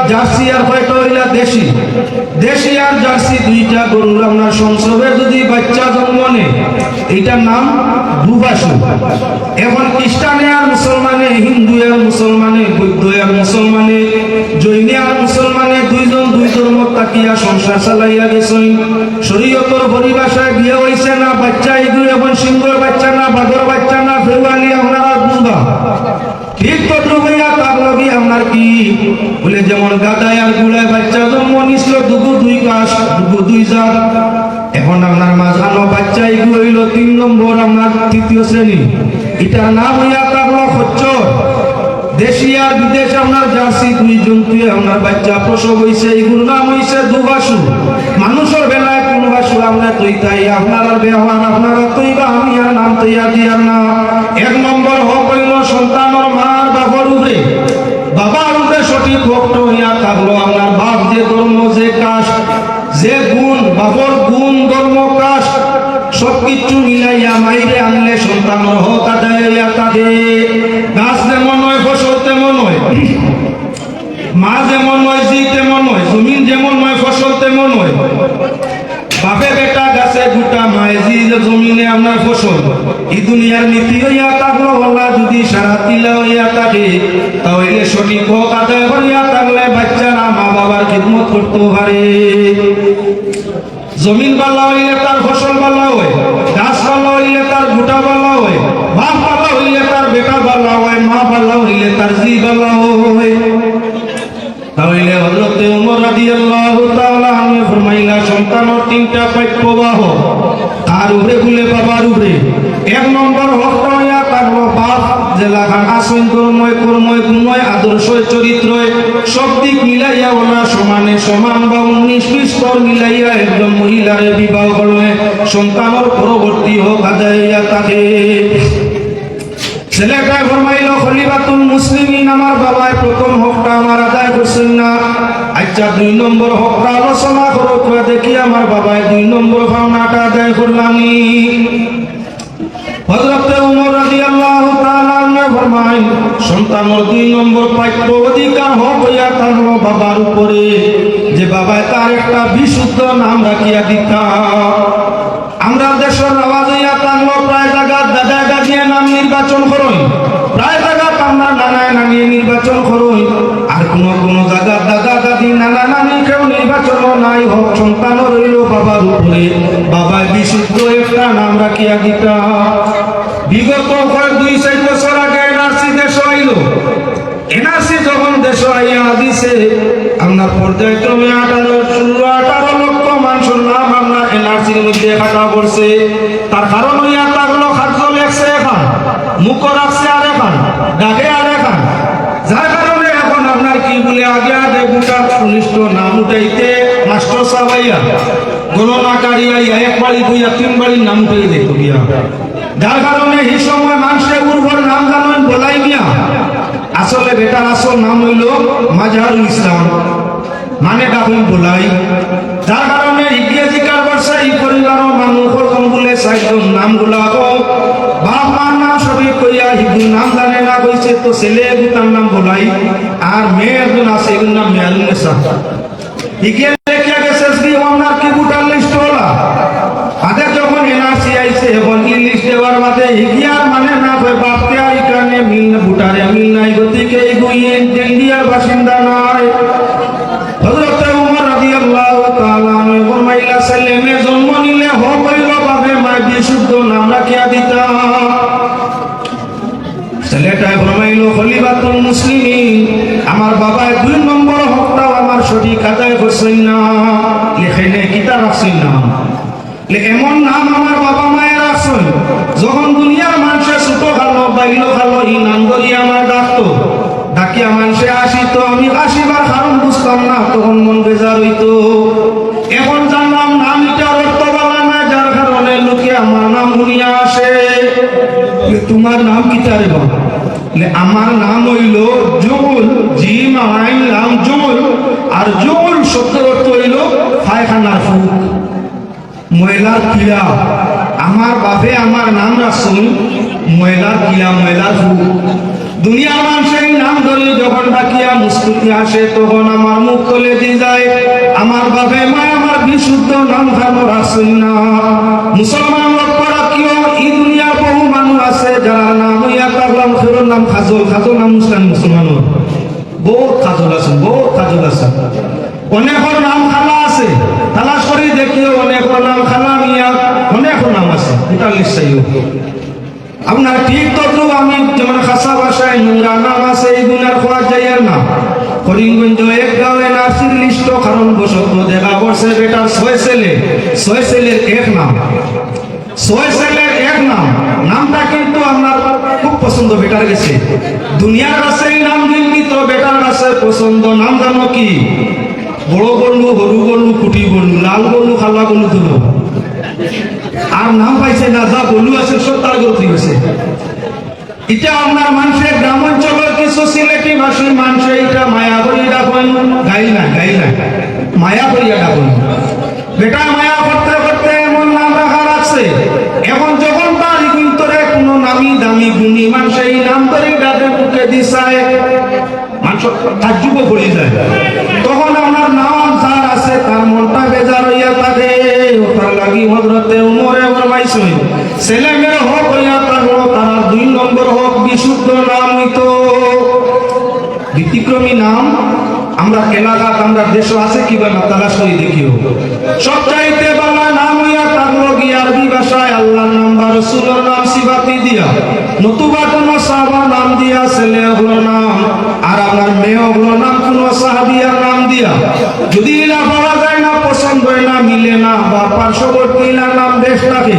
Jersey আর কয়টা হইলা দেশি। দেশি আর জার্সি দুইটা গরুর আপনার সংসবে যদি বাচ্চা জন্ম নেয় এইটার নাম দুবাসু। এখন খ্রিস্টানে আর মুসলমানে, হিন্দু আর মুসলমানে, বৌদ্ধ আর মুসলমানে, জৈন আর মুসলমানে দুইজন দুই ধর্ম তাকিয়া সংসার চালাইয়া গেছেন। শরীয়তর পরিভাষায় বিয়ে হইছে না, বাচ্চা এগুলো এখন সিংহের বাচ্চা না, বাঘের বাচ্চা না, ফেরওয়ালি আপনারা বুঝবা। ঠিক তো ভাইয়া তার লগে আপনার কি বলে যেমন গাদায় আর গুলায় বাচ্চা জন্ম নিছিল দুগু দুই কাশ, দুগু দুই জাত। এখন আপনার মাঝানো বাচ্চা এগুলো হইল 3 নম্বর আপনার 3য় শ্রেণী। এটার নাম হইয়া থাকলো খচ্চর। দেশি আর বিদেশ আপনার জার্সি দুই জন্তুয়ে আপনার বাচ্চা প্রসব হইছে, এগুলোর নাম হইছে দুবাসু। মানুষের বেলায় কোন বাসু আমরা তৈতাই, আপনারা ব্যবহার আপনারা তৈবা, আমি আর নাম তৈয়া দিয়ার না। 1 নম্বর হক হইল সন্তানের মার বাবার উপরে, বাবার উপরে সঠিক ভক্ত হইয়া থাকলো আপনার বাপ যে ধর্ম যে কাশ যে গুণ, বাবার গুণ ধর্ম কাশ সবকিছু মিলাইয়া মাইরে আনলে সন্তানের হক আদায় হইয়া থাকে। গাছ যেমন নয় ফসল তেমন নয়, মা যেমন নয় জি তেমন নয়, জমিন যেমন নয় ফসল তেমন নয়। বাপে বেটা গাছে গুটা, মায়ে জি জমিনে আপনার ফসল। এই দুনিয়ার নীতি হইয়া থাকলো আল্লাহ যদি সারা তিলা হইয়া থাকে তাহলে সঠিক হক আদায় হইয়া থাকলে বাচ্চারা মা বাবার খিদমত করতে পারে। জমিন বালা হইলে তার ফসল বালা হয়, গাছ বালা হইলে তার গুটা বালা হয়, বাপ বালা হইলে তার বেটা বালা হয়, মা বালা হইলে তার জি বালা হয়। তাহলে হযরত ওমর রাদিয়াল্লাহু তাআলা আনহু ফরমাইলা সন্তানের 3টা প্রাপ্য বাহ, কার উপরে বলে বাবার উপরে। 1 নম্বর হক হইয়া থাকলো বাপ যে লাগান আসন ধর্ময় কর্ময় গুণয় আদর্শ চরিত্রয় সব দিক মিলাইয়া ওনা সমানে সমান বা 19 স্তর মিলাইয়া একজন মহিলারে বিবাহ করলে সন্তানের পরবর্তী হক আদায় হইয়া থাকে। ছেলেটা ফরমাইল খলিফাতুল মুসলিমিন, আমার বাবায় প্রথম হকটা আমার আদায় করছেন না। আচ্ছা 2 নম্বর হকটা আলোচনা করো, দেখি আমার বাবায় 2 নম্বর ভাবনাটা আদায় করলামই। হযরত ওমর রাদিয়াল্লাহু তাআলা আনহু ফরমায় সন্তানের 2 নম্বর প্রাপ্য অধিকার হক হইয়া থাকলো বাবার উপরে, যে বাবায় তার একটা বিশুদ্ধ নাম রাখিয়া দিতা। আমরা দেশের আওয়াজ হইয়া থাকলো প্রায় জায়গা দাদা দাদিয়া নাম নির্বাচন করই, প্রায় জায়গা আমরা নানায় নানিয়ে নির্বাচন করই, আর কোন জায়গা দাদা দাদি নানা নানি কেউ নির্বাচন নাই। হক সন্তান রইল বাবার উপরে, বাবায় বিশুদ্ধ একটা নাম রাখিয়া দিতা। বিগত 2-4 বছর আগে এনআরসি দেশ আইল। এনআরসি যখন দেশ আইয়া দিছে আপনার পর্যায়ক্রমে 18 লক্ষ মানুষের নাম আপনার এনআরসির মধ্যে কাটা পড়ছে। তার কারণ হইয়া থাকলো খাদ্য লেখছে এখন, মুখ রাখছে আর এখন, ডাকে আর এখন, যার কারণে এখন আপনার কি বলে আগে আগে গোটা সুনিষ্ঠ নাম উঠাইতে মাস্টার সাবাইয়া গণনাকারী আইয়া 1 বাড়ি 2 আর 3 বাড়ির নাম উঠাই দেখো গিয়া, যার কারণে এই সময় মানুষের উর্বর নাম জানেন বলাই মিয়া। আসলে বেটার আসল নাম হইল মাজহারুল ইসলাম, মানে ডাকুন বলাই। যার কারণে ইংরেজি কার বর্ষা এই পরিবারের মানুষ বলে 4জন নাম গুলা বাপ মার নাম সবই কইয়া হিন্দু নাম জানে না কইছে, তো ছেলে তার নাম বলাই। আর মেয়ে একজন আছে এগুলোর নাম মেয়ালুন্নেসা। ইগে লেখিয়া গেছে শ্রী ওনার কি বুটার লিস্ট হলা আগে যখন এনআরসি আইছে এবং এই লিস্ট দেওয়ার মাঝে হিগিয়ার মানে না হয় বাপতে আর এখানে মিল বুটারে মিল নাই, গতিকে এগুইয়ে ইন্ডিয়ার বাসিন্দা নয়। হযরত ওমর রাদিয়াল্লাহু তাআলা আনহু ফরমাইলা ছেলে জন্ম নিলে হক হইল বাপে মায় বিশুদ্ধ নাম রাখিয়া দিতা। ছেলেটা ফরমাইল খলিফাতুল মুসলিমিন, আমার বাবায় 2 নম্বর হকটাও আমার সঠিক আদায় করছেন না, এখানে কিতা রাখছেন না। এমন নাম আমার বাবা মায়ের রাখছেন যখন দুনিয়ার মানুষের ছোট খালো বাইল খালো এই নাম ধরি আমার ডাকতো, ডাকিয়া মানুষে আসিত, আমি আসিবার কারণ বুঝতাম না, তখন মন বেজার হইতো। এখন জানলাম নাম এটার অর্থ বলা না, যার কারণে লোকে আমার নাম শুনিয়া আসে। তোমার নাম কিতা রে বাবা? আমার নাম হইল জুমুল, জিম আইন নাম জুমুল। আর জুমুল শব্দের অর্থ হইল পায়খানার ফুক, ময়লার কিলা। আমার বাপে আমার নাম রাখছেন ময়লার কিলা, ময়লার ফুক। দুনিয়ার মানুষের নাম ধরে যখন নাম ডাকিয়া মুস্কুতি আসে, তখন আমার মুখ তলে দিয়ে যায় আমার বাপে মায় আমার বিশুদ্ধ নাম খানো রাখছেন না। মুসলমান লক্ষ্য রাখিও, এই দুনিয়ার বহু মানুষ আছে যারা নাম হইয়া থাকলাম ফেরোর নাম খাজল, খাজল নাম মুসলমানের বহুত খাজল আছে, বহুত খাজল আছে। অনেকের নাম খালা আছে, তালাশ করে দেখিও অনেকের নাম খালা মিয়া, অনেকের নাম আছে, এটা লিস্টাইও আপনার ঠিক তদ্রুপ আমি যেমন খাসা ভাষায় নোংরা নাম আছে এই গুণার খোয়া যাইয়ার না। করিমগঞ্জ এক গাঁয়ে নার্সির লিস্ট কারণ বসত দেখা করছে বেটার 6 ছেলে, 6 ছেলের এক নাম, 6 ছেলের এক নাম। নামটা কিন্তু আপনার খুব পছন্দ বেটার গেছে, দুনিয়ার কাছে এই নাম দিননি তো বেটার কাছে পছন্দ। নাম জানো কি? বড় গলু, হরু গলু, কুটি গলু, লাল গলু, খালা গলু ধরো। আর নাম পাইছে না, যা বলু আছে সব তার গতি হয়েছে। এটা আপনার মানুষের গ্রাম অঞ্চলের কিছু সিলেটি ভাষীর মানুষ এটা মায়া করিয়া ডাকেন, গাইল না মায়া করিয়া ডাকেন। বেটা মায়া করতে করতে এমন নাম রাখা রাখছে, এখন যখন তার ভিতরে কোনো নামি দামি গুণী মানুষ এই নাম ধরে ডাকে বুকে দিশায় মানুষ তাজ্জুব পড়ে যায়, তখন আমার নাম যার আছে তার মনটা বেজার হইয়া থাকে। তার লাগি হযরতে উমরে ফরমাইছেন ছেলে মেয়ে হোক হইয়া থাকলো তারা 2 নম্বর হোক বিশুদ্ধ নাম হইতো। ব্যতিক্রমী নাম আমরা এলাকাত আমরা দেশ আছে কিবা না তালাশ করে দেখিও। সবচাইতে ভালো নাম হইয়া থাকলো কি আরবি ভাষায় আল্লাহর নাম বা রাসূলের নাম সিফাতি দিয়া, নতুবা কোন সাহাবার নাম দিয়া ছেলে হলো নাম, আর আপনার মেয়ে হলো নাম কোন সাহাবিয়ার নাম দিয়া। যদি না পাওয়া যায় না, পছন্দ হয় না, মিলে না, বা পার্শ্ববর্তী নাম দেশ থাকে,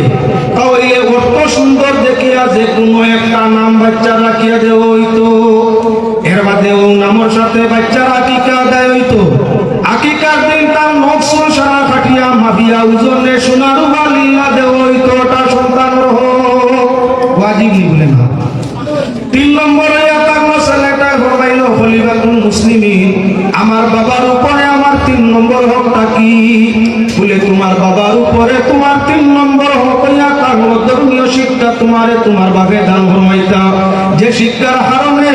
তাহলে অত সুন্দর দেখিয়া যে কোনো একটা নাম বাচ্চা রাখিয়া দেওয়া হইতো। এর বাদে ও নামের সাথে বাচ্চার আকিকা দেয় হইতো। আকিকার দিন তার নকশল সারা কাটিয়া মাবিয়া ওজনে সোনার বালিলা দেওয়া হইতো, ওটা সন্তানের হোক ওয়াজিব বলে না। 3 নম্বরে ছেলেটা ফরমাইল খলিফাতুল মুসলিমিন, আমার বাবার উপরে আমার 3 নম্বর হকটা কি? বলে তোমার বাবার উপরে তোমার 3 নম্বর হক হইয়া থাকলো ধর্মীয় শিক্ষা তোমারে তোমার বাপে দান ফরমাইতা। যে শিক্ষার কারণে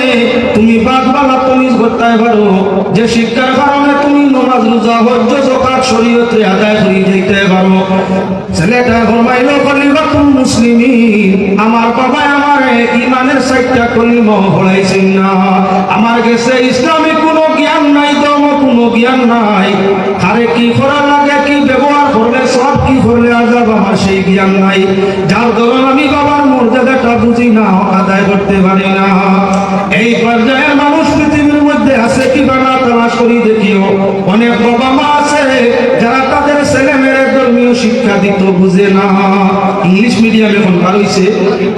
তুমি বাদবালা তুমি করতে পারো, যে শিক্ষার কারণে তুমি নামাজ রোজা হজ্জ যাকাত শরীয়তে আদায় করে যাইতে পারো। ছেলেটা ফরমাইল খলিফাতুল মুসলিমিন, আমার বাবা আমার ঈমানের 4টা কলিমা পড়াইছেন না, আমার কাছে ইসলামী কোনো জ্ঞান নাই, ধর্ম কোনো জ্ঞান নাই, আরে কি করা লাগে, কি ব্যবহার করলে সব কি করলে আজাব, আমার সেই জ্ঞান নাই। যার ধরুন আমি বাবার মর্যাদাটা বুঝি না, আদায় করতে পারি না। এই পর্যায়ের মানুষ পৃথিবীর মধ্যে আছে কি বানা তালাশ করি দেখিও। অনেক বাবা মা আছে যারা তাদের ছেলে মেয়ের ধর্মীয় শিক্ষা দিত বুঝে না। ইংলিশ মিডিয়ামে এখন বার হইছে,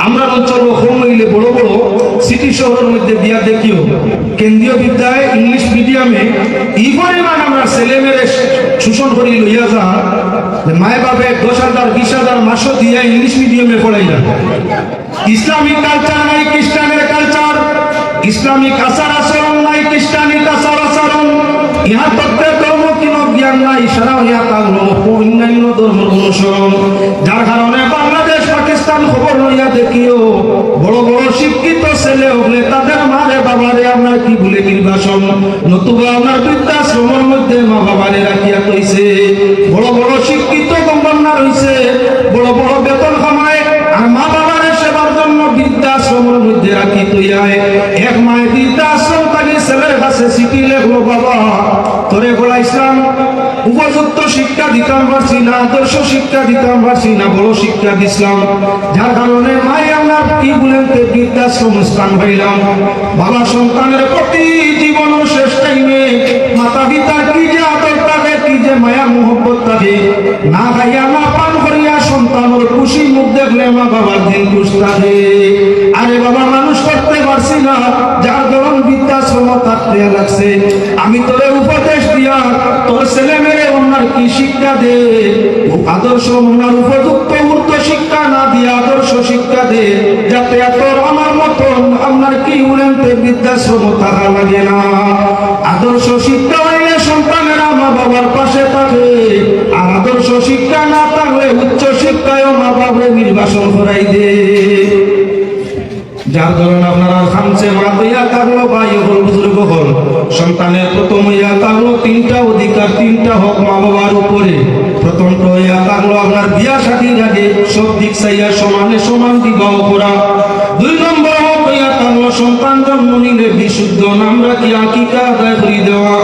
আমরা অঞ্চল হোম হইলে বড় বড় সিটি শহরের মধ্যে দিয়া দেখিও কেন্দ্রীয় বিদ্যালয় ইংলিশ মিডিয়ামে এই পরিমাণ আমরা ছেলে মেয়ের শোষণ করি লইয়া যা, মায়ে বাপে 10,000 20,000 মাসও দিয়া ইংলিশ মিডিয়ামে পড়াই না। ইসলামিক কালচার নাই, খ্রিস্টানের কালচার, ইসলামিক আচার আচরণ নাই, খ্রিস্টানিক আচার আচরণ, ইহা প্রত্যেক ধর্ম কোনো জ্ঞান নাই, সারা হইয়া থাকলো অন্যান্য ধর্ম অনুসরণ। যার কারণে বাংলাদেশ পাকিস্তান খবর লইয়া দেখিও বড় বড় শিক্ষিত ছেলে হলে তাদের মারে বাবারে আপনার কি বলে নির্বাসন, নতুবা আপনার বৃদ্ধাশ্রমের মধ্যে মা বাবারে রাখিয়া কইছে। বড় বড় শিক্ষিত গম্বন্না রইছে, বড় বড় বেতন কামায়, আর মা বাবারে সেবার জন্য বৃদ্ধাশ্রমের মধ্যে রাখি তৈয়ায়। এক মায়ের বৃদ্ধাশ্রম তাকে ছেলের কাছে চিঠি লেখলো, বাবা তোরে বলা ইসলাম উপযুক্ত শিক্ষা দিতাম পারছি না, আদর্শ শিক্ষা দিতাম পারছি না, বড় শিক্ষা দিছিলাম, যার কারণে মাই আমরা কি বলেন বৃদ্ধাশ্রম স্থান পাইলাম। বাবা সন্তানের প্রতি জীবন শেষ টাইমে মাতা পিতার কি যে আদর থাকে, কি যে মায়া মোহব্বত থাকে, না খাইয়া না পান করিয়া সন্তানের খুশি মুখ দেখলে মা বাবার দিন খুশ থাকে। আরে বাবা মানুষ করতে পারছি না, যার ধরুন বৃদ্ধাশ্রম থাকতে লাগছে। আমি তোরে উপদেশ দিয়া তোর ছেলে মেয়ে ওনার কি শিক্ষা দে, আদর্শ ওনার উপযুক্ত মূর্ত শিক্ষা না দিয়ে আদর্শ শিক্ষা দে, যাতে তোর আমার মতন আপনার কি উড়েনতে বৃদ্ধাশ্রম থাকা লাগে না। আদর্শ শিক্ষা হইলে সন্তানেরা মা বাবার পাশে থাকে, আর আদর্শ শিক্ষা না থাকলে উচ্চ শিক্ষায় মা বাবার নির্বাসন করাই দে। যার ধরুন আপনারা খামছে মা দইয়া থাকলো বা ইহল বুজুর্গ হল সব দিক চাইয়া সমানে সমান বিবাহ করা। 2 নম্বর হইয়া তাহলে সন্তান জন্ম নিলে বিশুদ্ধ নাম রাখি আকিকা আদায় করে দেওয়া।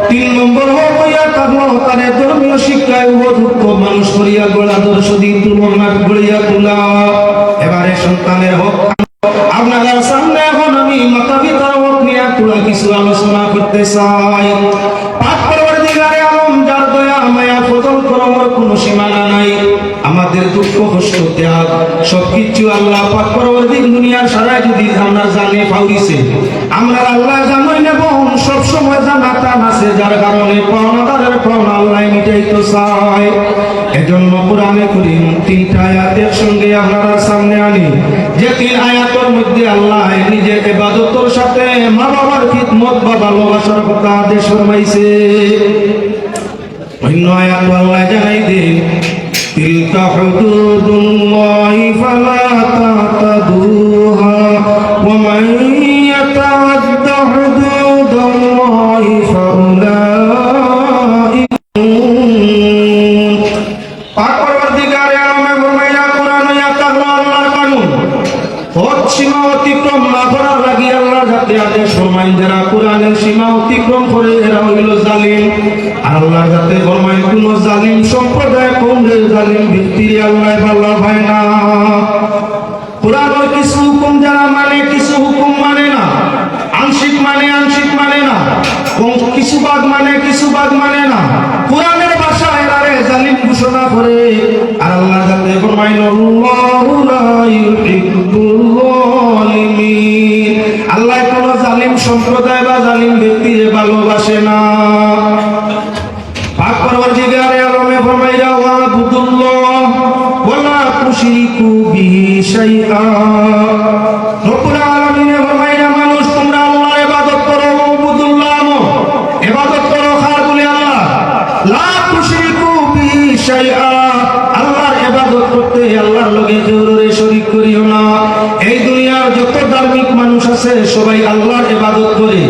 3 নম্বর হইয়া তাহলে তার ধর্মীয় শিক্ষায় উপযুক্ত মানুষ করিয়া গড়া আদর্শ দিন তুলনা গড়িয়া তোলা। এবারে সন্তানের হক আপনারা সামনে এখন আমি মাতা পিতার হক নিয়ে তোলা কিছু আলোচনা করতে চাই। পাক পরবর্তীকারে আলম যার দয়া মায়া ফজল করমের কোনো সীমানা নাই। আমাদের দুঃখ কষ্ট ত্যাগ সবকিছু আল্লাহ পাক পরবর্তী দুনিয়ার সারা যদি আমরা জানে পাউরিছে, আমরা আল্লাহ জানাই নেব সব সময় জানাতাম আছে, যার কারণে পাওনাদারের পাওনা আল্লাহ মিটাইতে চায়। এজন্য কোরআনে করিম 3টা আয়াতের সঙ্গে আপনারা সামনে আনি, যে 3 আয়াতের মধ্যে আল্লাহ নিজের ইবাদতের সাথে মা বাবার খিদমত বা ভালোবাসার কথা আদেশ ফরমাইছে। অন্য আয়াত আল্লাহ জানাই দেন, তিলকা হুদুদুল্লাহি ফালা তাতাদুহা ওয়া মান ইয়াতাআদ্দা হুদুদাল্লাহি ফাউলাইকা। পাক পরবর্তীকারে আলমে ফরমাইয়া কোরআন আয়াত আল্লাহর কানুন হদ সীমা অতিক্রম না করার লাগি আল্লাহ যাতে আদেশ ফরমাই, যারা কোরআনের সীমা অতিক্রম করে এরা হইল জালিম। আর আল্লাহ যাতে ফরমাই কোন জালিম সম্প্রদায় কোন জালিম ব্যক্তির আল্লাহ ভালো হয় না। কোরআনের কিছু হুকুম যারা মানে কিছু হুকুম মানে না, আংশিক মানে আংশিক মানে না, কিছু ভাগ মানে কিছু ভাগ মানে না, কোরআনের ভাষা এরারে জালিম ঘোষণা করে। আর আল্লাহ যাতে ফরমাই আল্লাহু লা ইউহিব্বুল যালিমিন, আল্লাহ কোন জালিম সম্প্রদায় বা জালিম ব্যক্তিকে ভালোবাসে না। পাক পরবর্তীকারে আলমে ফরমাইয়া ওয়াবুদুল্লাহ ওয়ালা তুশরিকু বিহি শাইআ। রব্বুল আলামিন ফরমাইয়া মানুষ তোমরা আল্লাহর ইবাদত করো, ওয়াবুদুল্লাহ ইবাদত করো খার বলে আল্লাহ, লা তুশরিকু বিহি শাইআ, আল্লাহর ইবাদত করতে আল্লাহর লগে কেউরে শরীক করিও না। এই দুনিয়ার যত ধার্মিক মানুষ আছে সবাই আল্লাহর ইবাদত করে,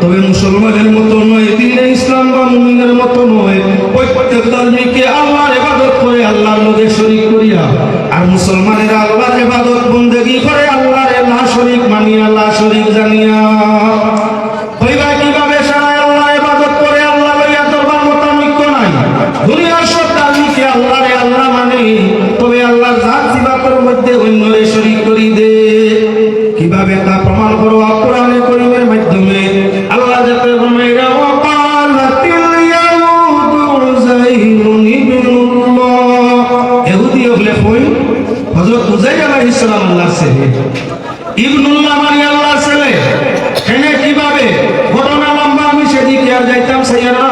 তবে মুসলমানের মতো নয়, দ্বীনে ইসলাম বা মুমিনের মতো নয়। প্রত্যেক ধার্মিককে আল্লাহর ইবাদত করে আল্লাহর লগে শরীক করিয়া, আর মুসলমানেরা আল্লাহর ইবাদত বন্দেগী করে আল্লাহর না শরীক মানিয়া আল্লাহ শরীক জানিয়া। হইবা কিভাবে সারা আল্লাহর ইবাদত করে আল্লাহ লইয়া দরবার মোতামিক নাই। দুনিয়ার সব ধার্মিককে আল্লাহরে আল্লাহ মানে, তবে আল্লাহর জাত সিফাতের মধ্যে অন্যরে শরীক করি দে। কিভাবে তা প্রমাণ করো? কোরআনে কারীমের মাধ্যমে আল্লাহ যাতে ফরমাইয়া ওয়াকালাতিল ইয়াহুদু উযাইরুন ইবনুল্লাহ, ইহুদি হলে কই হযরত উযাইর আলাইহিস সালাম আল্লাহর ছেলে, ইবনুল্লাহ মানে আল্লাহর ছেলে। এনে কিভাবে ঘটনা লম্বা, আমি সেদিকে আর যাইতাম চাই না।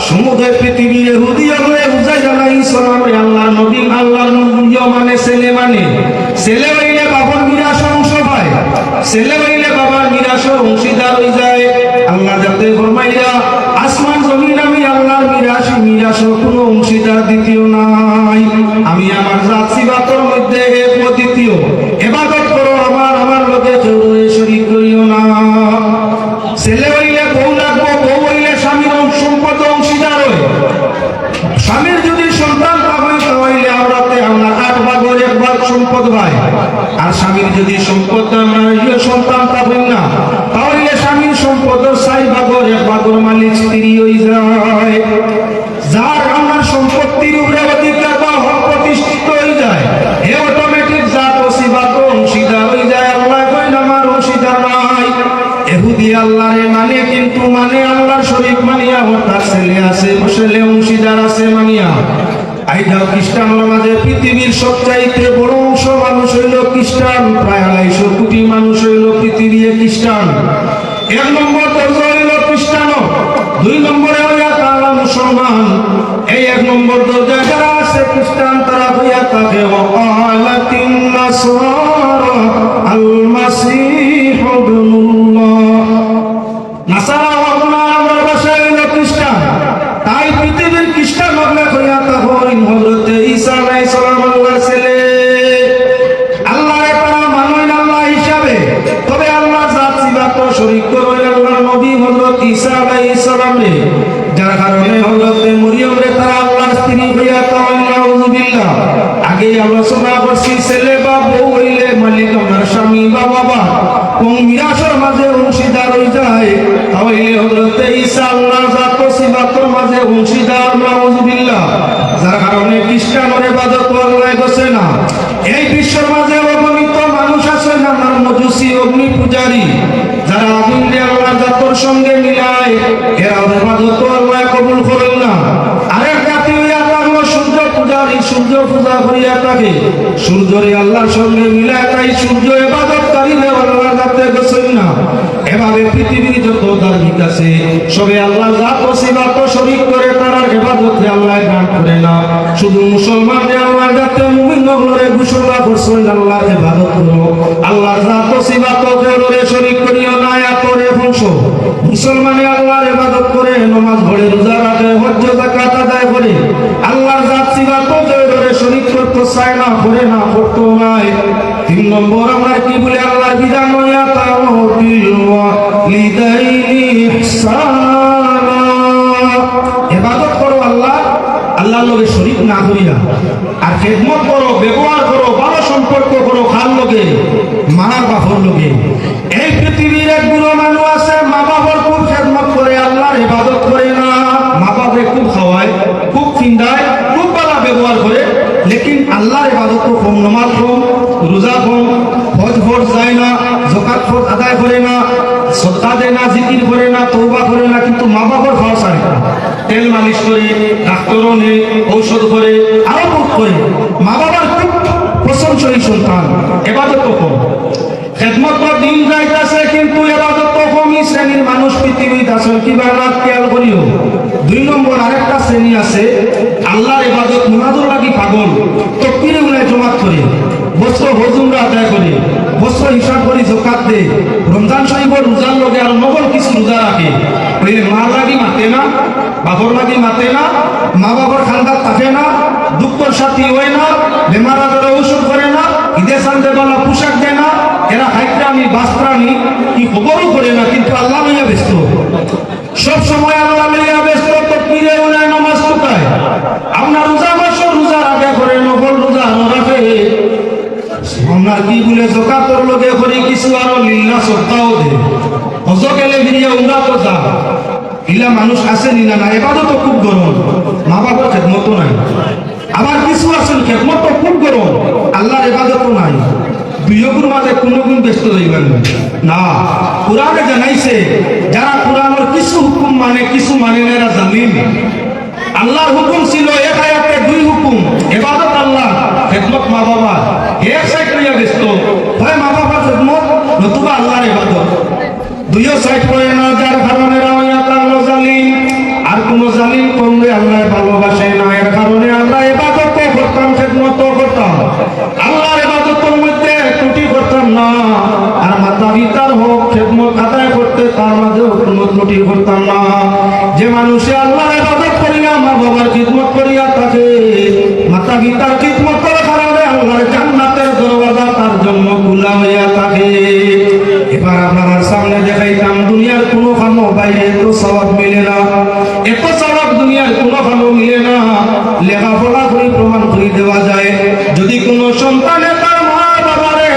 সমুদ্র পৃথিবীর ইহুদি হলে উযাইর আলাইহিস সালাম আল্লাহর নবী, আল্লাহর নবী মানে ছেলে, মানে ছেলে হইলে বাবার মিরাস অংশ পায়, ছেলে হইলে বাবার মিরাস অংশীদার হয়ে যায়। আল্লাহ যাতে ফরমাইয়া আসমান জমিন আমি আল্লাহর মিরাস, মিরাস কোনো অংশীদার দ্বিতীয় নাই। আমি আমার জাত সিফাতের মধ্যে এক দ্বিতীয়, ইবাদত করো আমার, আমার লোকে কেউ শরীক করিও না। ছেলে হইলে বউ লাগবো, বউ হইলে স্বামীর সম্পদ অংশীদার হয়। স্বামীর যদি সন্তান হয় তাহলে আমরাতে আমরা 8 ভাগের 1 ভাগ সম্পদ হয়। আর স্বামীর যদি সম্পদ সন্তান পাবেন না, তাহলে স্বামীর সম্পদ 4 ভাগের 1 ভাগের মালিক স্ত্রী হয়ে যায়। যার আমার সম্পত্তির উপরে অধিকার বা হক প্রতিষ্ঠিত হয়ে যায়, এ অটোমেটিক জাত ও সিফাত অংশীদার হয়ে যায়। আল্লাহ কইন আমার অংশীদার নাই। ইহুদি আল্লাহরে মানে, কিন্তু মানে আল্লাহর শরীক মানিয়া, তার ছেলে আছে, ছেলে অংশীদার আছে মানিয়া। আইডাও খ্রিস্টানরা মাঝে পৃথিবীর সবচাইতে বড় অংশ মানুষ হইল খ্রিস্টান, প্রায় 250 কোটি মানুষ হইল পৃথিবী খ্রিস্টান। 1 নম্বর দরজা হইল খ্রিস্টান, 2 নম্বরে হইয়া তারা মুসলমান। এই 1 নম্বর দরজা যারা আছে খ্রিস্টান, তারা হইয়া থাকে ওয়াকালাতিন নাসারা আল মাসীহ ইবনুল্লাহ, নাসারা আপনার ভাষায় হইল খ্রিস্টান। তাই পৃথিবীর খ্রিস্টান হলে হইয়া তখন হযরত ঈসা আলাইহিস সালাম আল্লাহর ছেলে। আল্লাহরে তারা মানে আল্লাহ হিসাবে, তবে আল্লাহর জাত সিফাত শরীক করে আল্লাহর নবী হযরত ঈসা আলাইহিস সালামে, যার কারণে হযরত মরিয়ম রে তারা আল্লাহর স্ত্রী হইয়া তাআলা নাউযুবিল্লাহ। আর আগেই আলোচনা করছি ছেলে বা বউ হইলে মালিক আমার স্বামী বা বাবা কোন মিরাসের মাঝে অংশীদার হয়ে যায় তাহলে হযরত ঈসা আল্লাহর জাত ও সিফাতের মাঝে অংশীদার নাউজুবিল্লাহ যার কারণে খ্রিস্টানের ইবাদত আল্লাহ করছে না এই বিশ্বের মাঝে অগণিত মানুষ আছে নানার মজুসি অগ্নি পূজারী যারা আগুন দিয়ে আল্লাহর জাতর সঙ্গে মিলায় এরা ইবাদত আল্লাহ কবুল করেন না আরেক জাতি আল্লাহ সূর্য পূজারী সূর্য পূজা করিয়া থাকে সূর্যরে আল্লাহর সঙ্গে মিলায় তাই সূর্য ইবাদতকারী আল্লাহর জাতে গছেন না এভাবে পৃথিবীর যত ধার্মিক আছে সবে আল্লাহর জাত ও সিফাত শরীক করে তারা ইবাদতে আল্লাহ গ্রহণ করে না শুধু মুসলমান আল্লাহর জাতে মুমিন হলে ঘোষণা করছেন আল্লাহর ইবাদত করো আল্লাহর জাত ও সিফাত করে শরীক করিও না এতরে বংশ মুসলমানে আল্লাহর ইবাদত করে নামাজ পড়ে রোজা রাখে হজ যাকাত আদায় করে আল্লাহর জাত সিফাত করে শরীক করতে চায় না করে না করতে নাই 3 নম্বর আমরা কি বলে আল্লাহর বিধান হইয়া তাও বিল ওয়ালিদাইনি ইহসানা ইবাদত করো আল্লাহর লগে শরীক না করিয়া আর খেদমত করো ব্যবহার করো ভালো সম্পর্ক করো খার লগে মার বাপর লগে এই পৃথিবীর এক বুড়ো মানুষ আছে মা বাবার খুব খেদমত করে আল্লাহর ইবাদত করে না মা বাপে খুব খাওয়ায় খুব চিন্তায় খুব ভালো ব্যবহার করে লেকিন আল্লাহর ইবাদত তো কম নামাজ কম রোজা কম হজ ফরজ যায় না যাকাত ফরজ আদায় করে না সদকা দেয় না জিকির করে না তওবা করে না কিন্তু মা বাবার খাওয়া চায় না তেল মালিশ করে ডাক্তারও নেই ঔষধ করে আরো বহুত করে মা বাবার খুব প্রশংসনীয় সন্তান ইবাদত তো কম খেদমত দিন যাইতেছে কিন্তু ইবাদত তো কমই শ্রেণীর মানুষ পৃথিবীতে আছে কিবা রাত খেয়াল করিও 2 নম্বর আরেকটা শ্রেণী আছে আল্লাহর ইবাদত মুনাদুর লাগি পাগল তাকবীরে উনায় জমাত করে বছর হজুমরা আদায় করে বছর হিসাব করে যাকাত দে রমজান শরীফের রোজার লগে আর নগল কিছু রোজা রাখে ওই মা লাগি মাতে না বাবর লাগি মাতে না মা বাবার খানদার থাকে না দুঃখর সাথী হয় না বেমার আজারে ঔষধ করে না ঈদে সানদে বালা পোশাক দেয় না এরা হাইপ্রাণী বাসপ্রাণী কি খবরও করে না কিন্তু আল্লাহ লইয়া ব্যস্ত সব সময় আল্লাহ লইয়া ব্যস্ত তাকবীরে উনায় নামাজ পড়ায় আপনার রোজা মাস রোজা রাখে করে নগল রোজা রাখে আপনার কি বলে যাকাতর লগে করে কিছু আরো লিল্লাহ সদকাও দে হজ গেলে ফিরিয়া উমরা কথা ইলা মানুষ আছে নি না ইবাদত খুব গরম মা বাবার খেদমত নাই আবার কিছু আছেন খেদমত খুব গরম আল্লাহর ইবাদত নাই দুইগুর মাঝে কোনো গুণ ব্যস্ত হইবেন না কোরআনে জানাইছে যারা কোরআনের কিছু হুকুম মানে কিছু মানে না এরা জালিম আল্লাহর হুকুম ছিল এক আয়াতে 2 হুকুম ইবাদত আল্লাহ খেদমত মা বাবা এক সাইড লইয়া ব্যস্ত হয় মা বাবার খেদমত নতুবা আল্লাহর ইবাদত দুইও সাইড করে না যার কারণে আল্লাহ জালিম আর কোন জালিম করলে আল্লাহ ভালোবাসে না এর কারণে আমরা ইবাদত করতাম খেদমত করতাম আল্লাহর ইবাদতের মধ্যে ত্রুটি করতাম না আর মাতা পিতার হক খেদমত আদায় করতে তার মাঝে হুকুমত ত্রুটি করতাম না যে মানুষে আল্লাহর ইবাদত করিয়া মা বাবার খিদমত করিয়া থাকে মাতা পিতার খিদমতের কারণে আল্লাহর জান্নাতের দরওয়াজা তার জন্য খোলা হইয়া থাকে এবার আপনার সামনে দেখাইতাম দুনিয়ার কোনো কামো বাইরে এত সওয়াব মিলে না এত সওয়াব দুনিয়ার কোনো কামো মিলে না লেখাপড়া করে প্রমাণ করে দেওয়া যায় যদি কোনো সন্তানে তার মা বাবারে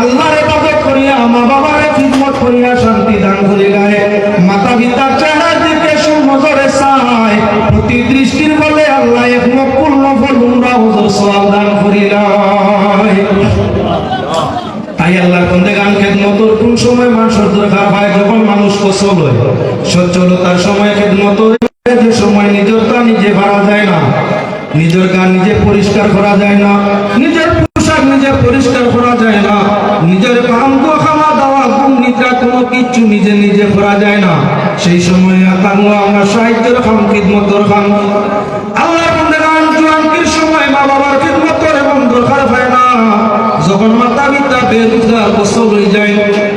আল্লাহর ইবাদত করিয়া মা বাবারে খিদমত করিয়া শান্তি দান করে গায় মাতা পিতার চেহারার দিকে সুনজরে চায় প্রতি দৃষ্টির বলে আল্লাহ এক মকবুল নফল উমরা হুজুর সওয়াব দান করিলায় তাই আল্লাহর বন্দেগান খেদমতর কোন সময় মানুষের দরকার হয় যখন মানুষ কসল হয় সচ্ছলতার সময় খেদমতর যে সময় নিজের তা নিজে ভরা যায় না নিজের গান নিজে পরিষ্কার করা যায় না নিজের পোশাক নিজে পরিষ্কার করা যায় না নিজের কাম খাওয়া দাওয়া ঘুম নিদ্রা কোনো কিছু নিজে নিজে করা যায় না সেই সময় আমরা সাহিত্যের খাম খিদমতর খাম আল্লাহর বন্দেগান জুয়ানির সময় মা বাবার খিদমতর এবং দরকার হয় না যখন মাতা পিতা বেরোজগার গোসল হয়ে যায়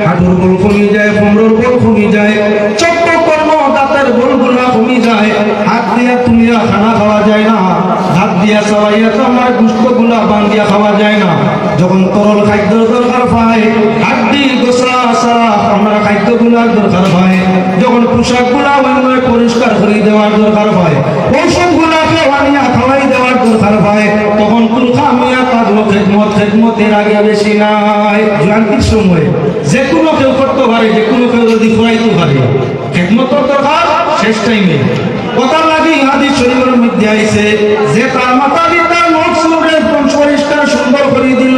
হাঁটুর বল কমে যায় কোমরের বল কমে যায় চক্র কর্ম দাঁতের বলগুলা কমে যায় হাত দিয়া তুলিয়া খানা খাওয়া যায় না হাত দিয়া চালাইয়া তো আমার গুস্তগুলা বান দিয়া খাওয়া যায় না যখন তরল খাদ্যের দরকার পায় হাড্ডি গোসা সারা আমরা খাদ্যগুলার দরকার হয় যখন পোশাকগুলা অন্য পরিষ্কার করে দেওয়ার দরকার হয় ঔষধগুলা খাওয়া নিয়া খাওয়াই দেওয়া দেওয়ার দরকার হয় তখন কোনো খামিয়া থাকলো খেদমতের আগে বেশি নাই। জয়ন্তীর সময় যে কোনো কেউ করতে পারে, যে কোনো কেউ যদি ফুরাইতে পারে, খেদমতের দরকার শেষ টাইমে। কথা লাগে হাদিস শরীফের মধ্যে আইছে যে তার মাতা পিতার মুখ সুরে পরিষ্কার সুন্দর করে দিল,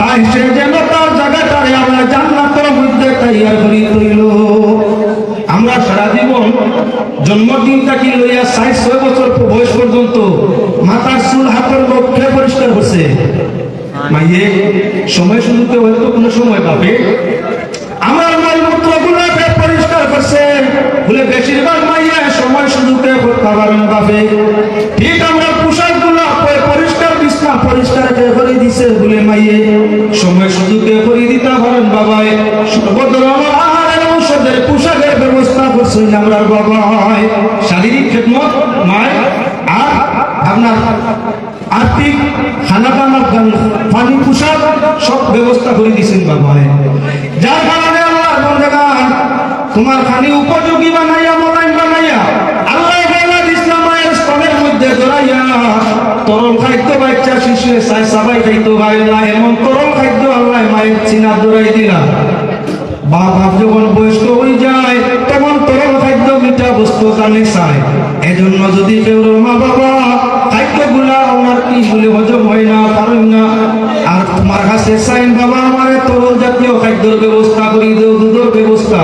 তাই সে যেন তার জায়গাটারে আমরা জান্নাতের মধ্যে তৈয়ার করে তৈল। আমরা সারা জীবন জন্মদিন থেকে লইয়া ৬০ বছর বয়স পর্যন্ত মাথার চুল হাতের লক্ষ্যে পরিষ্কার করছে মাইয়ে, সময় শুরুতে হয়তো কোনো সময় পাবে। আমার মলমূত্র গুলো পরিষ্কার করছে বলে বেশিরভাগ মাইয়া সময় শুরুতে কারণ পাবে। ঠিক আমরা পোশাক গুলো পরিষ্কার বিছনা পরিষ্কার করে দিছে বলে মাইয়ে সময় শুরুতে করে দিতে পারেন বাবাই। সর্বধরনের আহারের ঔষধের পোশাকের ব্যবস্থা করছেন আমরা বাবাই। শারীরিক খেদমত মায় আর আপনার আর্থিক খানা দানা পানি পোশাক সব ব্যবস্থা করে দিয়েছেন বাবাই। যার কারণে আল্লাহ বন্দেগান তোমার খানি উপযোগী বানাইয়া মোলাইম বানাইয়া আল্লাহ ইসলামের স্তরের মধ্যে ধরাইয়া তরল খাদ্য বাচ্চা শিশু সবাই খাইতো ভাইলা, এমন তরল খাদ্য আল্লাহ মায়ের চিনা ধরাই দিলা। বাপ যখন বয়স্ক হয়ে যায় তখন তরল খাদ্য মিঠা বস্তু কানে চায়। এজন্য যদি কেউ মা বাবা খাদ্যগুলা ওনার কি বলে হজম হয় না পারেন না, আর তোমার কাছে চাইন বাবা আমার তরল জাতীয় খাদ্যের ব্যবস্থা করে দেও, দুধের ব্যবস্থা,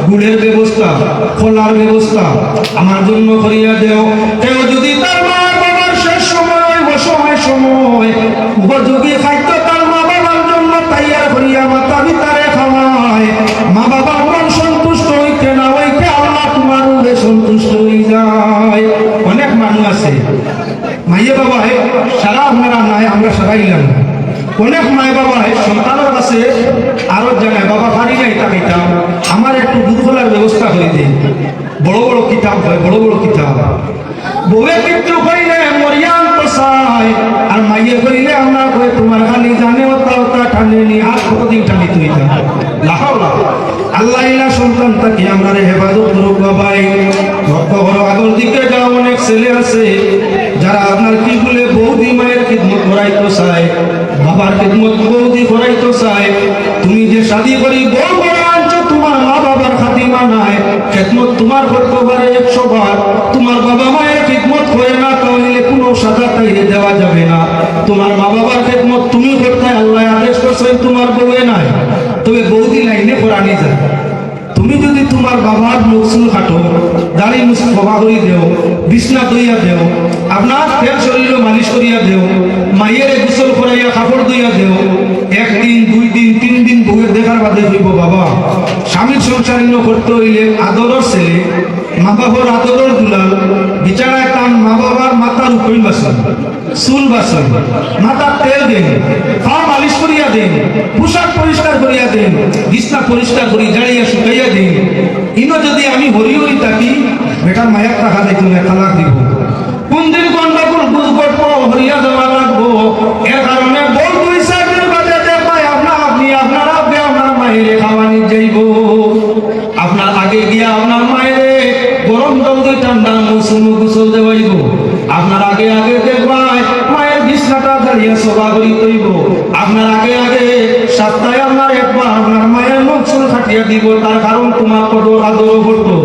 গুড়ের ব্যবস্থা, ফলার ব্যবস্থা আমার জন্য করিয়া দেও। কেউ যদি তার মা বাবার শেষ সময় অসময় সময় উপযোগী খাদ্য তার মা বাবার জন্য তৈয়ার করিয়া মাতা পিতারে খাওয়ায়, মা বাবার মন সন্তুষ্ট হইতে না হইতে আল্লাহ তোমার সন্তুষ্ট হয়ে যায়। অনেক মানুষ আছে মাইয়ে বাবা সারা আপনারা নাই, আমরা সারাইলাম। অনেক মায় বাবা সন্তানের কাছে আরো জানায় বাবা পারি নাই তাকাইতাম আমার একটু দুধ খোলার ব্যবস্থা করে দিন। বড় বড় কিতাব হয়, বড় বড় কিতাব। বউয়ে কিন্তু কইলে মরিয়াম তো চাই, আর মাইয়ে কইলে আমরা কই তোমার খালি জানে ওটা ওটা টানে নি আর কতদিন টানি তুই লাহাওলা। আল্লাহ ইলা সন্তান তাকে আমরা হেফাজত করুক বাবাই। লক্ষ্য করো আগর দিকে যাও অনেক ছেলে আছে যারা আপনার কি বলে বৌদি মায়ের খিদমত করাইতে চায়, বাবার খিদমত বৌদি করাইতে চায়। তুমি যে শাদি করি বউ করে আনছো তোমার মা বাবার খাতিমা নাই, খিদমত তোমার করতে পারে 100 বার। তোমার বাবা মায়ের খিদমত করে না তাহলে কোনো সাজা তাইলে দেওয়া যাবে না। তোমার মা বাবার খিদমত তুমি করতে আল্লাহ আদেশ করছেন, তোমার বউয়ে নাই, তবে বৌদি লাইনে করানি যায়। তুমি যদি তোমার বাবার মুখসুল কাটো, দাড়ি মুসুল বাবা করি দেও, বিছনা দইয়া দেও, আপনার তেল শরীরে মালিশ করিয়া দেও, মাইয়ের গোসল করাইয়া কাপড় দইয়া দেও, 1 দিন 2 দিন 3 দিন বউয়ের দেখার বাদে হইব বাবা। স্বামীর সংসারীন করতে হইলে আদরের ছেলে, মা বাবার আদরের দুলাল, বিছানায় কান মা বাবার মাথার উপর বাসন, চুল বাসন, মাথার তেল দেন, পা মালিশ করিয়া দেন, পোশাক পরিষ্কার করিয়া দেন, বিছনা পরিষ্কার করি জাড়িয়া শুকাইয়া দেন। ইনো যদি আমি হরি হরি থাকি বেটার মায়ের টাকা দেখুন তালাক দিব। কোন দিন গন্ডগোল বুঝগট হরিয়া দেওয়া লাগবো। এর কারণে বল 2-4 দিন বাদে দেখায় আপনি আপনার আগে আপনার মায়ের খাওয়ানি যাইব। আপনার আগে গিয়া আপনার মায়ের গরম জল দিয়ে ঠান্ডা মৌসুম গোসল দেওয়াইব। আপনার আগে আগে দেখবাই মায়ের বিছনাটা দাঁড়িয়ে সভা করি তৈব। আপনার আগে আগে সপ্তাহে আপনার একবার আপনার মায়ের মুখ চুল খাটিয়া দিব। তার কারণ তোমার কদর আদর করতো,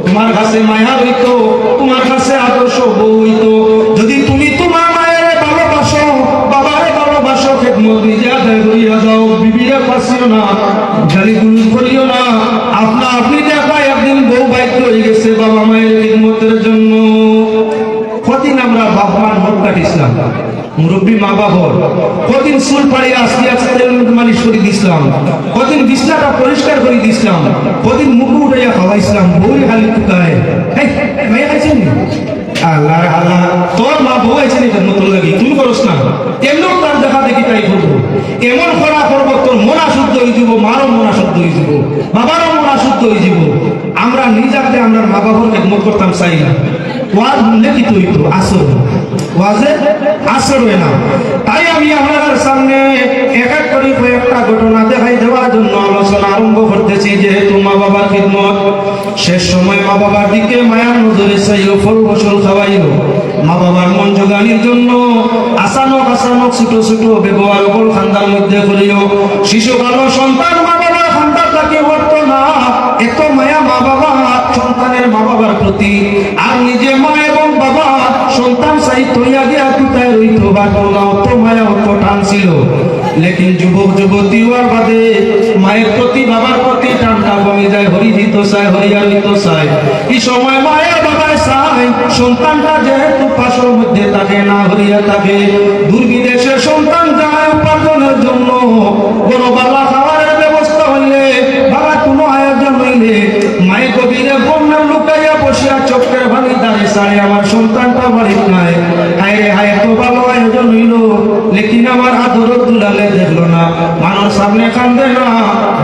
তোমার কাছে মায়া হইতো, তোমার কাছে আদর্শ বউ হইতো। যদি তুমি তোমার মায়ের ভালোবাসো, বাবারে ভালোবাসো, খেদমত নিজে আদায় করিয়া যাও, বিবিরে পাসিও না, গালি গুলি করিও না। আপনি দেখা একদিন বউ বাধ্য হয়ে গেছে বাবা মায়ের খেদমতের জন্য। কদিন আমরা বাপ মার মত কাটিছিলাম, মুরব্বী মা বাবার কদিন চুল পাড়িয়ে আস্তে আস্তে মালিশ করে দিছিলাম, কদিন বিছনাটা পরিষ্কার করে দিছিলাম, কদিন মুখ উঠাইয়া খাওয়াইছিলাম। বই খালি টুকায় মেয়ে খাইছেন আল্লাহ আল্লাহ তোর মা বউ আইছে নি মতো লাগি তুমি করস না, এমন তার দেখা দেখি তাই করবো। এমন করা করবো তোর মনা শুদ্ধ হয়ে যাব, মারও মনা শুদ্ধ হয়ে যাব, বাবারও মনা শুদ্ধ হয়ে যাব। আমরা নিজাতে আমরা মা বাবার খেদমত করতাম চাই না। ওয়াজ মূল্যে কি তৈরি আসল ওয়াজে আসবে না। তাই আমি আপনাদের সামনে এক এক করে কয়েকটা ঘটনা দেখাই দেওয়ার জন্য আলোচনা আরম্ভ করতেছি। যেহেতু মা বাবার খিদমত, শেষ সময় মা বাবার দিকে মায়ার নজরে চাইল, ফল ফসল খাওয়াইল, মা বাবার মন জোগানির জন্য আসানক আসানক ছোট ছোট ব্যবহার বল খান্দার মধ্যে করিও। শিশু ভালো সন্তান মা বাবার খান্দার তাকে হতো না, এত মায়া মা বাবা সন্তানের মা বাবার প্রতি। আর নিজে মা এবং বাবা সন্তান চাই তৈয়া গিয়া কোথায় রইত পারত না, অত মায়া অত টান ছিল। লেকিন যুবক যুবতী হওয়ার বাদে মায়ের প্রতি বাবার প্রতি টানটা কমে যায়, হরি দিত চায়, হরিয়ার দিত চায়। এই সময় মায়ের বাবার চায় সন্তানটা যেহেতু পাশের মধ্যে থাকে না, হরিয়া থাকে। দূর বিদেশে সন্তান যায় উপার্জনের জন্য, বড় বাবা খাওয়ার ব্যবস্থা হইলে, বাবা কোনো আয়োজন হইলে মায়ের গভীরে বন্যা লুকাইয়া বসিয়া চোখের ভাঙি দাঁড়িয়ে সাড়ে আমার সন্তানটা বাড়ির নাই। হায় রে হায়, এত ভালো আয়োজন হইল, লেকিন আমার আদর দুলালে দেখলো না। মানুষ সামনে কান্দে না,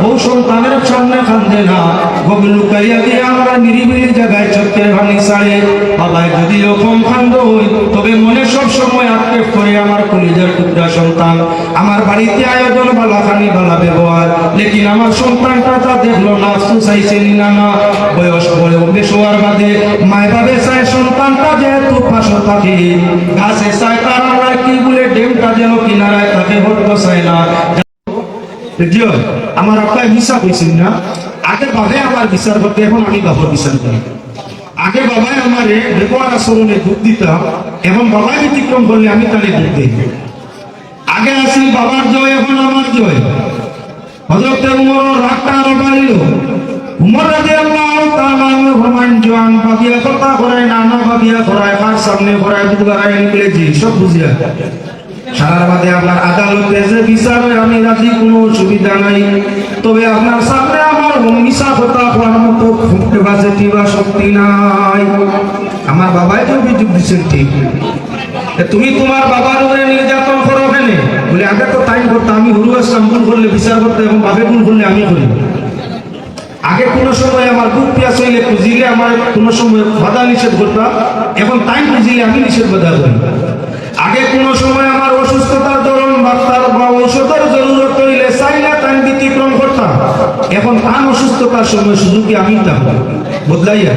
বউ সন্তানের সামনে কান্দে না, গভীর লুকাইয়া গিয়ে আমরা নিরিবিলি জায়গায় চোখের ভাঙি সাড়ে। বাবা যদি এরকম কান্দ হই, তবে মনে সব সময় আক্ষেপ করে আমার কলিজার টুকরা সন্তান। আমার বাড়িতে আয়োজন বালা খানি বালা ব্যবহার, লেকিন আমার সন্তানটা তা দেখলো না, চাইছে না না। বয়স বলে বেশ হওয়ার বাদে মায় বাবে চায় সন্তানটা যেহেতু পাশে থাকে, গাছে চায় তার আমরা কি বলে ডেমটা যেন কিনারায় তাকে হতে চায় না। আমার আপনার হিসাব হয়েছিল না, আগে বাবাই আমার বিচার করতে, এখন আমি বাবার বিচার করি। আগে বাবাই আমারে ব্যবহার আচরণে দুধ দিতাম, এখন বাবাই ব্যতিক্রম করলে আমি তাহলে দুধ দিই। আগে আসি বাবার জয়, এখন আমার জয়। হযরত উমর রাগটা আরো বাড়িল। উমর রাদিয়াল্লাহু তাআলা আনহু ফরমান, জওয়ান বাবিয়া কথা করায়, নানা বাবিয়া করায়, কার সামনে করায়, বুদগারায় ইংরেজি সব বুঝিয়া। সারার বাদে আপনার আদালতে যে বিচার হয় আমি রাজি, কোনো অসুবিধা নাই। তবে আপনার সামনে আমার মিশা কথা হওয়ার মতো ক্যাপাসিটি বা শক্তি নাই। আমার বাবাই তো অভিযোগ দিচ্ছেন, ঠিক তুমি তোমার বাবার উপরে নির্যাতন করো কেন? বলে আগে তো তাই করতাম, আমি হুরু আসলাম ভুল করলে বিচার করতে, এবং বাপে ভুল করলে আমি করি। আগে কোনো সময় আমার দুধ পিয়াস হইলে খুঁজিলে আমার কোনো সময় বাধা নিষেধ করতাম, এখন টাইম খুঁজিলে আমি নিষেধ বাধা করি। আগে কোনো সময় আমার অসুস্থতার দরুন ডাক্তার বা ঔষধের জরুরত হইলে চাইলে টাইম ব্যতিক্রম করতাম, এখন টান অসুস্থতার সময় সুযোগে আমি তাম বদলাইয়া।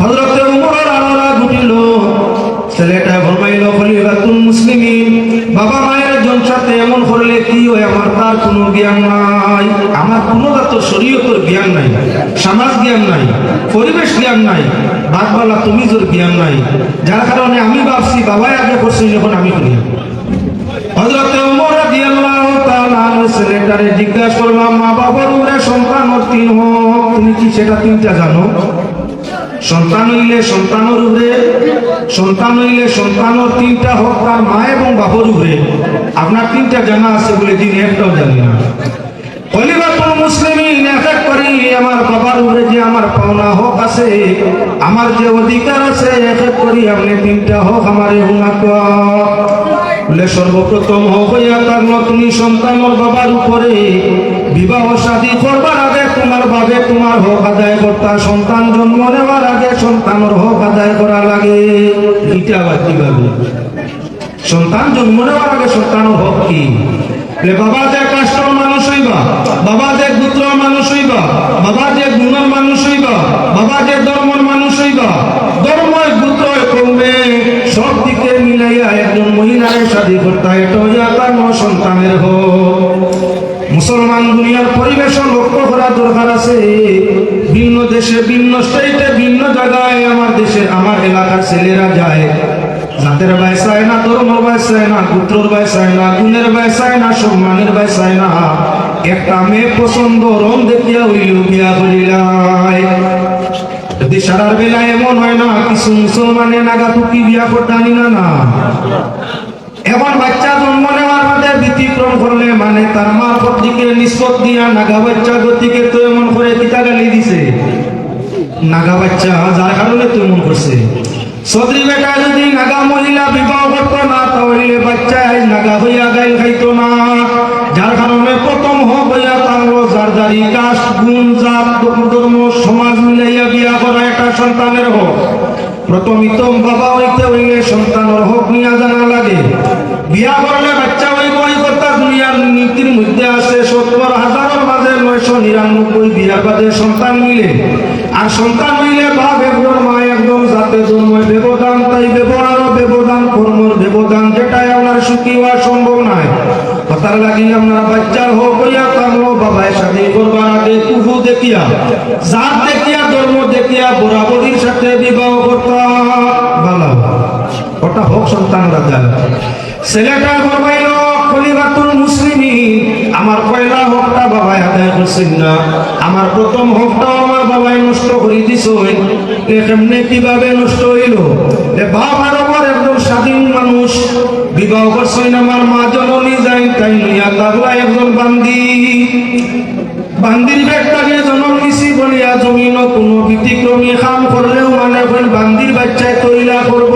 হযরত উমরের আলাদা ঘটিল, ছেলেটা ফরমাইল খলিফাতুল মুসলিমিন, বাবা মায়ের জন সাথে এমন করলে কি হয়? আমার তার কোনো জ্ঞান নাই, আমার কোনো তো শরীয়তের জ্ঞান নাই, সমাজ জ্ঞান নাই, পরিবেশ জ্ঞান নাই, বাদবালা তুমি তোর জ্ঞান নাই, যার কারণে আমি ভাবছি বাবাই আগে করছি, যখন আমি করি। হযরত ওমর রাদিয়াল্লাহু তাআলা ছেলেটারে জিজ্ঞাসা করলাম, মা বাবার উপরে সন্তান তিন হোক, তুমি কি সেটা তিনটা জানো? সন্তান হইলে সন্তানের উপরে, সন্তান হইলে সন্তানের তিনটা হক তার মা এবং বাবার উপরে। আপনার তিনটা জানা আছে বলে দিন একটাও জানি না। খলিফাতুল মুসলিমিন এক এক করে আমার বাবার উপরে যে আমার পাওনা হক আছে, আমার যে অধিকার আছে, এক এক করে আপনি তিনটা হক আমারে হুনাত বলে। সর্বপ্রথম হক হইয়া থাকলো তুমি সন্তানের বাবার উপরে বিবাহ শাদী করবার আগে তোমার বাবে তোমার হক আদায় করতা। সন্তান জন্ম নেওয়ার আগে সন্তানের হক আদায় করা লাগে। এটা আবার কিভাবে? সন্তান জন্ম নেওয়ার আগে সন্তানের হক কি? বাবা যে কাষ্টর মানুষ হইবা, বাবা যে পুত্র মানুষ হইবা, বাবা যে গুণের মানুষ হইবা, বাবা যে ধর্মের মানুষ হইবা, ধর্ম পুত্র কমবে সব দিকে মিলাইয়া একজন মহিলার শাদী করতে, এটা হইয়া তার সন্তানের হক। মুসলমান দুনিয়ার পরিবেশ লক্ষ্য করা দরকার আছে। ভিন্ন দেশে, ভিন্ন স্টেটে, ভিন্ন জায়গায় আমার দেশে, আমার এলাকার ছেলেরা যায়, জাতের ভাই চায় না, ধর্মের ভাই চায় না, পুত্রর ভাই চায় না, গুণের ভাই চায় না, সম্মানের ভাই চায় না, একটা মেয়ে পছন্দ রং দেখিয়া হইল বিয়া করিলাই। যদি সারার বেলা এমন হয় না, কিছু মুসলমানে নাগাতুকি বিয়া করতানি না না। এখন বাচ্চা জন্ম নেওয়ার বাদে ব্যতিক্রম করলে মানে তার মার দিকে নিষ্পত দিয়া নাগা বাচ্চা গতিকে তো এমন করে পিতা গালি দিছে নাগা বাচ্চা, যার কারণে তো এমন করছে। সদরি বেটা যদি নাগা মহিলা বিবাহ করতো না, তাহলে বাচ্চা নাগা হইয়া গাইল খাইতো না। যার কারণে প্রথম হক হইয়া থাকলো যার যারি কাস্ট, গুণ, জাত, ধর্ম, সমাজ মিলাইয়া বিয়া করা একটা সন্তানের হক। প্রথমিতম বাবা হইতে হইলে সন্তানের হক নিয়া জানা লাগে। বিয়া করলে বাচ্চা হইব এই কথা দুনিয়ার নীতির মধ্যে আছে। 70,000-এর মাঝে 999 বিয়ার বাদে সন্তান মিলে। আর সন্তান মিলে বাপ একজন মা একজন জাতে জন্ময় ব্যবধান, তাই ব্যবহারও ব্যবধান, কর্মর ব্যবধান, যেটাই আপনার সুখী হওয়া সম্ভব নয়। কথার লাগি আপনার বাচ্চার হোক হইয়া কামলো বাবায় সাথে করবার আগে কুফু দেখিয়া, জাত দেখিয়া, ধর্ম দেখিয়া বরাবরির সাথে বিবাহ করতা ভালো। ওটা হোক সন্তানরা যায়। ছেলেটা বলবাইল খলিফাতুল মুসলিমিন, আমার পয়লা হকটা বাবাই আদায় করছেন না, আমার প্রথম হকটাও আমার বাবাই নষ্ট করে দিছ। কেমনে কিভাবে নষ্ট হইল? বাপ আরবের একজন স্বাধীন মানুষ বিবাহ করছেন আমার মা জননী যাই, তাই লইয়া তাগলা একজন বান্দি, বান্দির বেটাকে জন্ম দিছি বলিয়া জমিন কোনো ব্যতিক্রমী কাম করলেও মানে বান্দির বাচ্চায় তৈলা করব।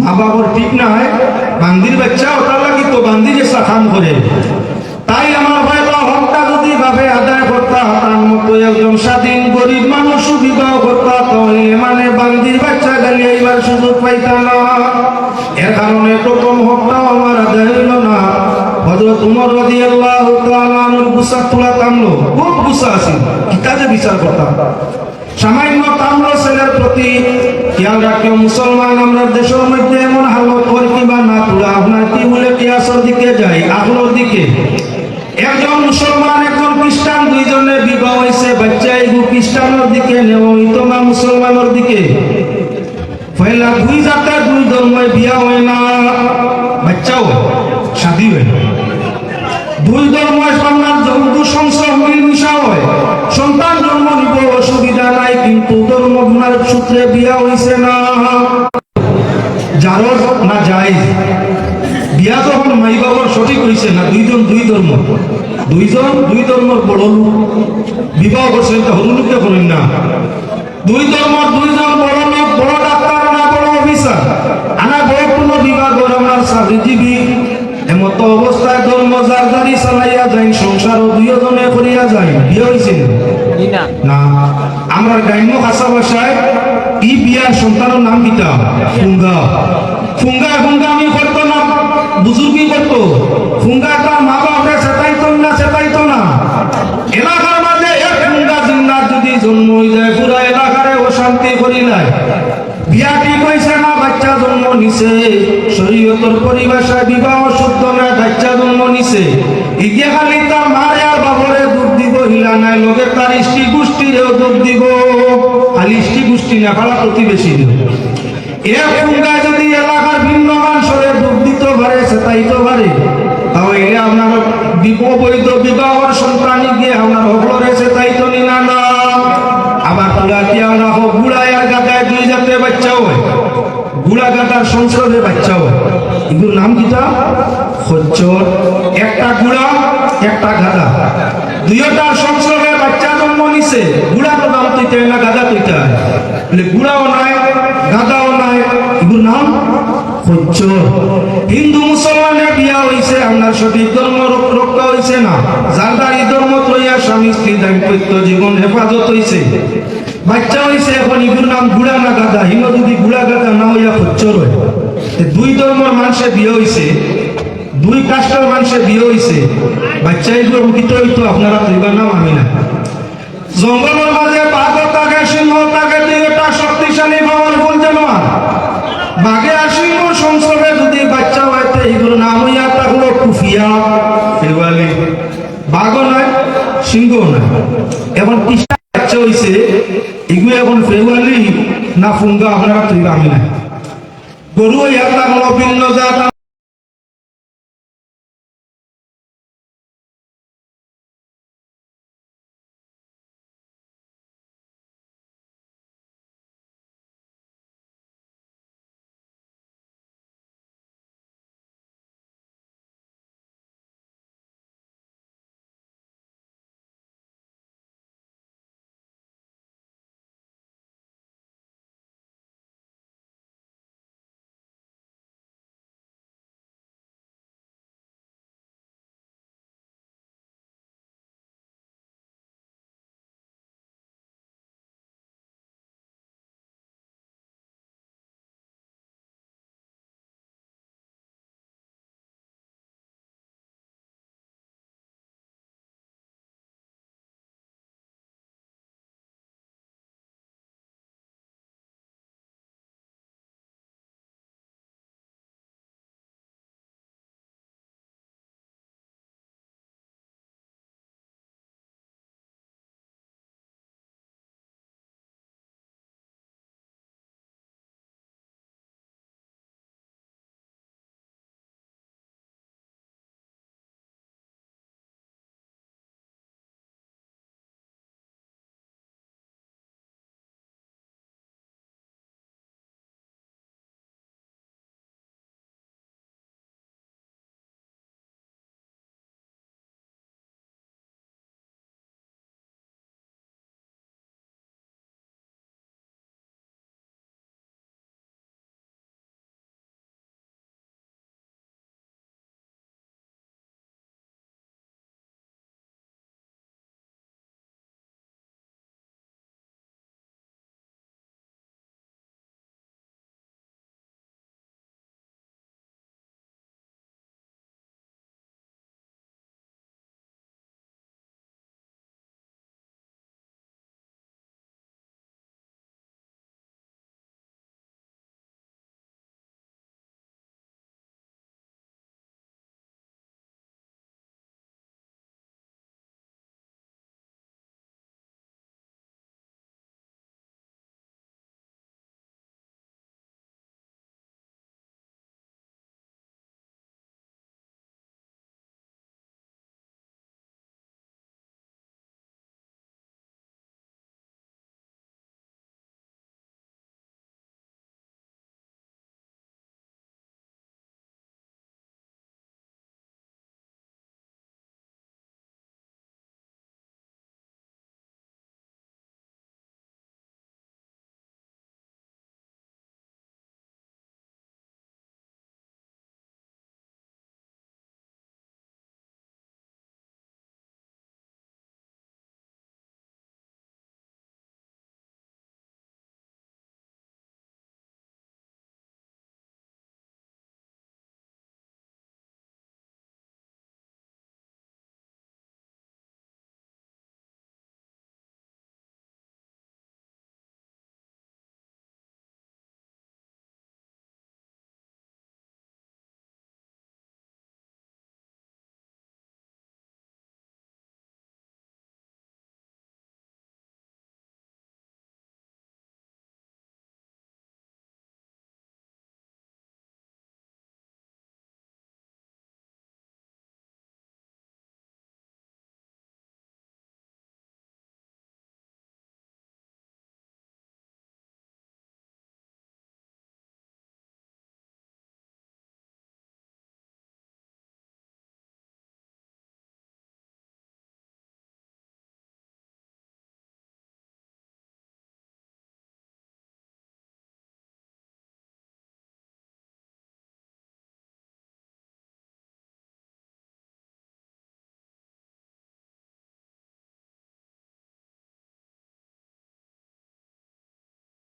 মা বাবার ঠিক নাই, বান্দির বাচ্চা ওটা লাগি তো বান্দি যে কাম করে। তাই আমার ভাই হকটা যদি ভাবে আদায় করতা, তার মতো একজন স্বাধীন গরিব মানুষও বিবাহ করতা, তাহলে মানে বান্দির বাচ্চা গালি এইবার সুযোগ পাইতা না। এর কারণে প্রথম হকটাও আমার আদায় হইল না। হযরত উমর রাদিয়াল্লাহু তাআলা আনহুর গুসা তোলা কামলো, খুব গুসা আছে, কিতাবে বিচার করতাম। সামান্য কামলো ছেলের প্রতি খেয়াল রাখিও। মুসলমান আমরা দেশের মধ্যে এমন হালত ওর কিবা না তোলা আপনার কি বলে কিয়াসের দিকে যাই, আগলোর দিকে। একজন মুসলমান একজন খ্রিস্টান, দুইজনে বিবাহ হয়েছে, বাচ্চা এগু খ্রিস্টানের দিকে নেওয়া হইতো না মুসলমানের দিকে। পয়লা দুই জাতের দুই ধর্মে বিয়া হয় না, বাচ্চাও শাদী হয় না। দুই ধর্ম সন্তান যৌদু সংসার মিলমিশা হয়, সন্তান জন্ম নিব অসুবিধা নাই, কিন্তু ধর্ম গুণার সূত্রে বিয়া হইছে না। যার না যায় বিয়া যখন মাই বাবার সঠিক হইছে না, দুইজন দুই ধর্ম, দুইজন দুই ধর্মের বড় লোক বিবাহ করছেন, তা হরু লোককে করেন না। দুই ধর্মের দুইজন বড় লোক, বড় ডাক্তার না বড় অফিসার, আনা বড় কোনো বিভাগ আমার চাকরিজীবী। এমত অবস্থায় ধর্ম জারদারি চালাইয়া যায়, সংসারও দুইজনে করিয়া যায়, বিয়ে হয়েছে না। আমরা গ্রাম্য ভাষা ভাষায় ই বিয়ার সন্তানের নাম কিতা ফুঙ্গা। ফুঙ্গা ফুঙ্গা আমি করতো না, বুজুর্গি করতো। ফুঙ্গা তার মা বাপরে সেটাইতো না। এলাকার মাঝে এক ফুঙ্গা জিন্নাত যদি জন্ম হয়ে যায়, পুরা এলাকারে অশান্তি করিলায়। বিয়া ঠিক হয়েছে না, বাচ্চা জন্ম নিছে, শরীয়তের পরিভাষায় বিবাহ শুদ্ধ না, বাচ্চা জন্ম নিছে, ইগে খালি তার মারে আর বাবরে দুধ দিব হিলা নাই, লোকে তার ইষ্টি গোষ্ঠীরেও দুধ দিব, খালি ইষ্টি গোষ্ঠী না, পাড়া প্রতিবেশী দিব। এক ফুঙ্গায় যদি এলাকার ভিন্ন মানুষরে দুধ দিতে পারে, সেটাইতে পারে, তাহলে আপনার অবৈধ বিবাহের সন্তানি গিয়ে আপনার হকলরে সেটাইতো নিনা না। আবার পুরা কি আমরা হোক গুড়ায় আর গাদায় দুই জাতের বাচ্চা হয়, গুড়া গাদার সংসদে বাচ্চা হয়। এগুলোর নাম কিটা খচ্চর। একটা গুড়া একটা গাদা, দুইটার সংসদে বাচ্চা জন্ম নিছে। গুড়া তো নাম তুইতে না, গাদা তুইতে হয়, গুড়াও নাই গাদাও নাই, এগুলোর নাম খচ্চর। হিন্দু মুসলমানের বিয়া হইছে, আপনার সঠিক ধর্ম রক্ষা হইছে না, জারদারি ধর্ম লইয়া স্বামী স্ত্রী দাম্পত্য জীবন হেফাজত হইছে, বাচ্চা হইছে। এখন এগুলোর নাম গুড়া না গাদা। হিন্দু যদি গুড়া গাদা না হইয়া খচ্চর হয়, দুই ধর্মের মানুষের বিয়ে হইছে, দুই কাস্টের মানুষের বিয়ে হইছে, বাচ্চা এগুলো অঙ্কিত হইতো, আপনারা তুইবার নাম আমি না। জঙ্গলের মাঝে বাঘ থাকে, সিংহ থাকে, দুইটা শক্তিশালী পাওয়ার বলতে নয়। বাঘে আর সিংহ সংসদে যদি বাচ্চা হইতে, এগুলো নাম হইয়া থাকলো কুফিয়া ফেওয়ালি। বাঘও নয় সিংহও নয়। এখন কৃষ্ণ বাচ্চা হইছে, এগুলো এখন ফেওয়ালি না ফুঙ্গা, আপনারা তুইবা আমি না। গরু হইয়া থাকলো ভিন্ন জাত।